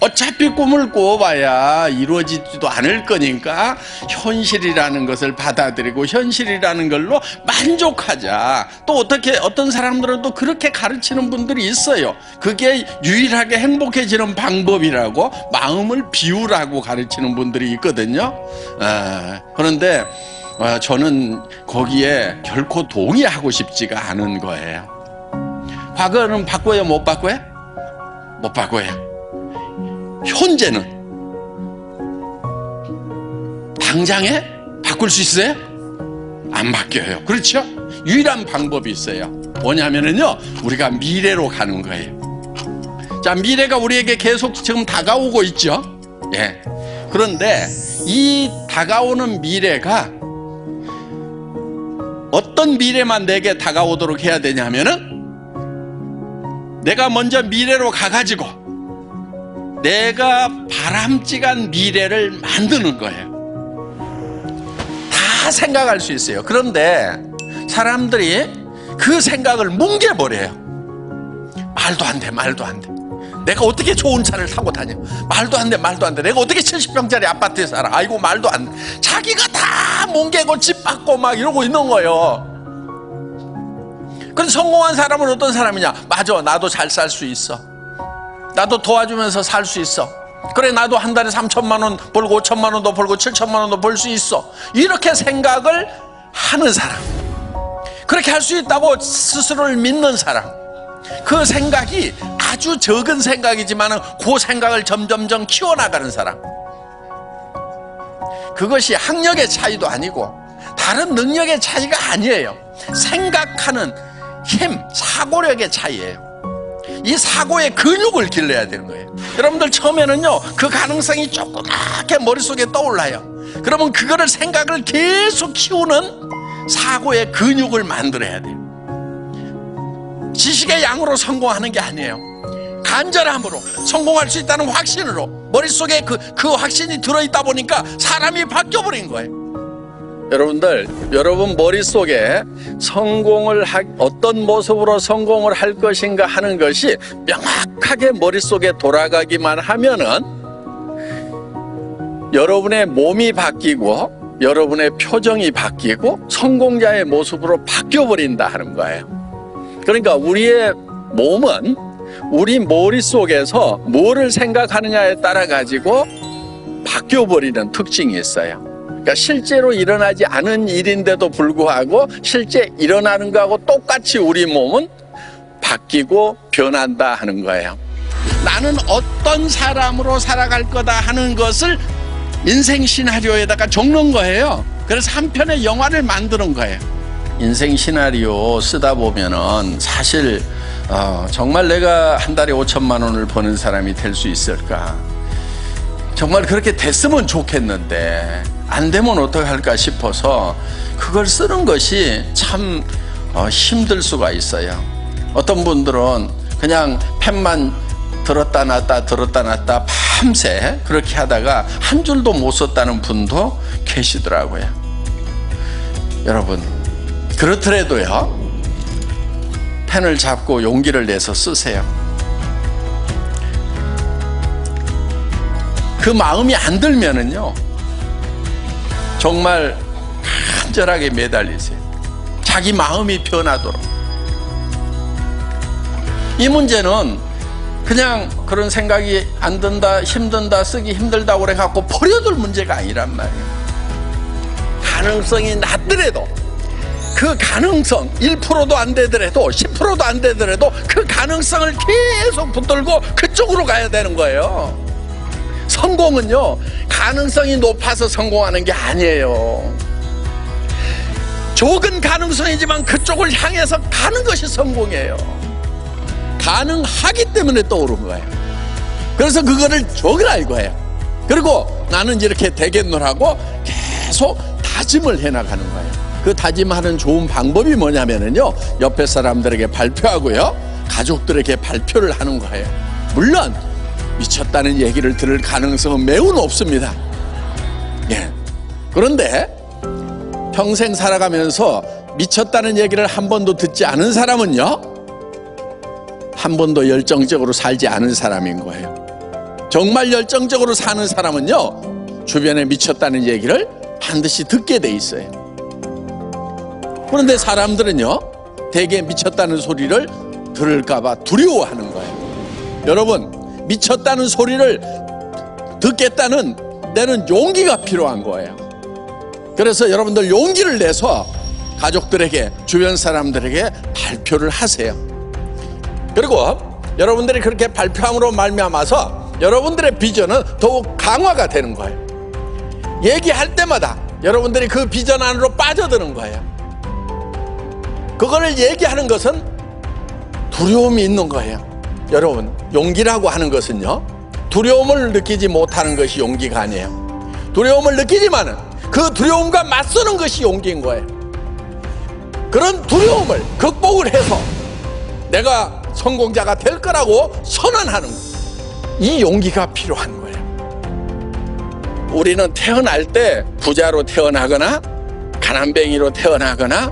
어차피 꿈을 꿔봐야 이루어지지도 않을 거니까 현실이라는 것을 받아들이고 현실이라는 걸로 만족하자. 또 어떤 사람들은 또 그렇게 가르치는 분들이 있어요. 그게 유일하게 행복해지는 방법이라고, 마음을 비우라고 가르치는 분들이 있거든요. 그런데 저는 거기에 결코 동의하고 싶지가 않은 거예요. 과거는 바꿔요, 못 바꿔요? 못 바꿔요. 현재는 당장에 바꿀 수 있어요? 안 바뀌어요. 그렇죠? 유일한 방법이 있어요. 뭐냐면요, 우리가 미래로 가는 거예요. 자, 미래가 우리에게 계속 지금 다가오고 있죠. 예. 그런데 이 다가오는 미래가 어떤 미래만 내게 다가오도록 해야 되냐면은, 내가 먼저 미래로 가가지고 내가 바람직한 미래를 만드는 거예요. 다 생각할 수 있어요. 그런데 사람들이 그 생각을 뭉개버려요. 말도 안 돼, 말도 안 돼. 내가 어떻게 좋은 차를 타고 다녀? 말도 안 돼, 말도 안 돼. 내가 어떻게 70평짜리 아파트에 살아? 아이고, 말도 안 돼. 자기가 다 뭉개고 집 받고 막 이러고 있는 거예요. 그런데 성공한 사람은 어떤 사람이냐? 맞아, 나도 잘 살 수 있어. 나도 도와주면서 살 수 있어. 그래, 나도 한 달에 3천만 원 벌고 5천만 원도 벌고 7천만 원도 벌 수 있어. 이렇게 생각을 하는 사람, 그렇게 할 수 있다고 스스로를 믿는 사람, 그 생각이 아주 적은 생각이지만 그 생각을 점점점 키워나가는 사람, 그것이 학력의 차이도 아니고 다른 능력의 차이가 아니에요. 생각하는 힘, 사고력의 차이예요. 이 사고의 근육을 길러야 되는 거예요. 여러분들 처음에는요, 그 가능성이 조그맣게 머릿속에 떠올라요. 그러면 그거를 생각을 계속 키우는 사고의 근육을 만들어야 돼요. 지식의 양으로 성공하는 게 아니에요. 간절함으로, 성공할 수 있다는 확신으로, 머릿속에 그 확신이 들어있다 보니까 사람이 바뀌어버린 거예요. 여러분들, 여러분 머릿속에 어떤 모습으로 성공을 할 것인가 하는 것이 명확하게 머릿속에 돌아가기만 하면은 여러분의 몸이 바뀌고 여러분의 표정이 바뀌고 성공자의 모습으로 바뀌어버린다 하는 거예요. 그러니까 우리의 몸은 우리 머릿속에서 뭐를 생각하느냐에 따라 가지고 바뀌어버리는 특징이 있어요. 그러니까 실제로 일어나지 않은 일인데도 불구하고 실제 일어나는 거하고 똑같이 우리 몸은 바뀌고 변한다 하는 거예요. 나는 어떤 사람으로 살아갈 거다 하는 것을 인생 시나리오에다가 적는 거예요. 그래서 한 편의 영화를 만드는 거예요. 인생 시나리오 쓰다 보면은 사실 정말 내가 한 달에 5천만 원을 버는 사람이 될 수 있을까? 정말 그렇게 됐으면 좋겠는데 안 되면 어떡할까 싶어서 그걸 쓰는 것이 참 힘들 수가 있어요. 어떤 분들은 그냥 펜만 들었다 놨다 들었다 놨다 밤새 그렇게 하다가 한 줄도 못 썼다는 분도 계시더라고요. 여러분, 그렇더라도요, 펜을 잡고 용기를 내서 쓰세요. 그 마음이 안 들면은요, 정말 간절하게 매달리세요. 자기 마음이 변하도록. 이 문제는 그냥 그런 생각이 안 든다, 힘든다, 쓰기 힘들다고 그래갖고 버려둘 문제가 아니란 말이에요. 가능성이 낮더라도, 그 가능성 1%도 안 되더라도 10%도 안 되더라도 그 가능성을 계속 붙들고 그쪽으로 가야 되는 거예요. 성공은요, 가능성이 높아서 성공하는 게 아니에요. 적은 가능성이지만 그쪽을 향해서 가는 것이 성공이에요. 가능하기 때문에 떠오른 거예요. 그래서 그거를 적으라 이거예요. 그리고 나는 이렇게 되겠노라고 계속 다짐을 해나가는 거예요. 그 다짐하는 좋은 방법이 뭐냐면요, 옆에 사람들에게 발표하고요, 가족들에게 발표를 하는 거예요. 물론 미쳤다는 얘기를 들을 가능성은 매우 높습니다. 예. 그런데 평생 살아가면서 미쳤다는 얘기를 한 번도 듣지 않은 사람은요, 한 번도 열정적으로 살지 않은 사람인 거예요. 정말 열정적으로 사는 사람은요, 주변에 미쳤다는 얘기를 반드시 듣게 돼 있어요. 그런데 사람들은요, 대개 미쳤다는 소리를 들을까봐 두려워하는 거예요. 여러분, 미쳤다는 소리를 듣겠다는 내는 용기가 필요한 거예요. 그래서 여러분들 용기를 내서 가족들에게, 주변 사람들에게 발표를 하세요. 그리고 여러분들이 그렇게 발표함으로 말미암아서 여러분들의 비전은 더욱 강화가 되는 거예요. 얘기할 때마다 여러분들이 그 비전 안으로 빠져드는 거예요. 그거를 얘기하는 것은 두려움이 있는 거예요. 여러분, 용기라고 하는 것은요, 두려움을 느끼지 못하는 것이 용기가 아니에요. 두려움을 느끼지만은 그 두려움과 맞서는 것이 용기인 거예요. 그런 두려움을 극복을 해서 내가 성공자가 될 거라고 선언하는 거예요. 이 용기가 필요한 거예요. 우리는 태어날 때 부자로 태어나거나 가난뱅이로 태어나거나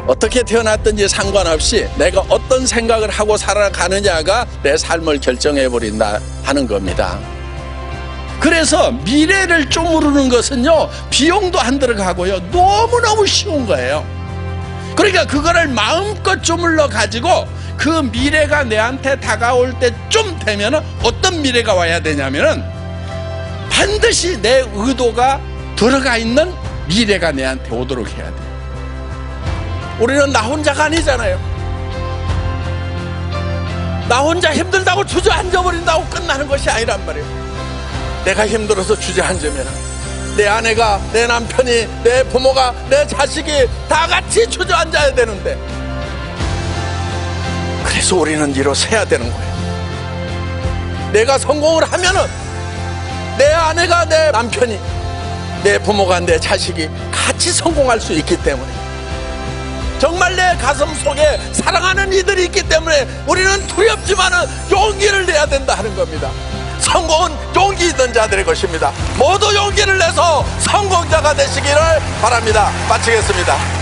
어떻게 태어났든지 상관없이 내가 어떤 생각을 하고 살아가느냐가 내 삶을 결정해버린다 하는 겁니다. 그래서 미래를 쪼무르는 것은요, 비용도 안 들어가고요, 너무너무 쉬운 거예요. 그러니까 그거를 마음껏 쪼물러 가지고 그 미래가 내한테 다가올 때쯤 되면 어떤 미래가 와야 되냐면은 반드시 내 의도가 들어가 있는 미래가 내한테 오도록 해야 돼요. 우리는 나 혼자가 아니잖아요. 나 혼자 힘들다고 주저앉아버린다고 끝나는 것이 아니란 말이에요. 내가 힘들어서 주저앉으면 내 아내가, 내 남편이, 내 부모가, 내 자식이 다 같이 주저앉아야 되는데, 그래서 우리는 일어서야 되는 거예요. 내가 성공을 하면은 내 아내가, 내 남편이, 내 부모가, 내 자식이 같이 성공할 수 있기 때문에, 정말 내 가슴 속에 사랑하는 이들이 있기 때문에 우리는 두렵지만은 용기를 내야 된다 하는 겁니다. 성공은 용기 있는 자들의 것입니다. 모두 용기를 내서 성공자가 되시기를 바랍니다. 마치겠습니다.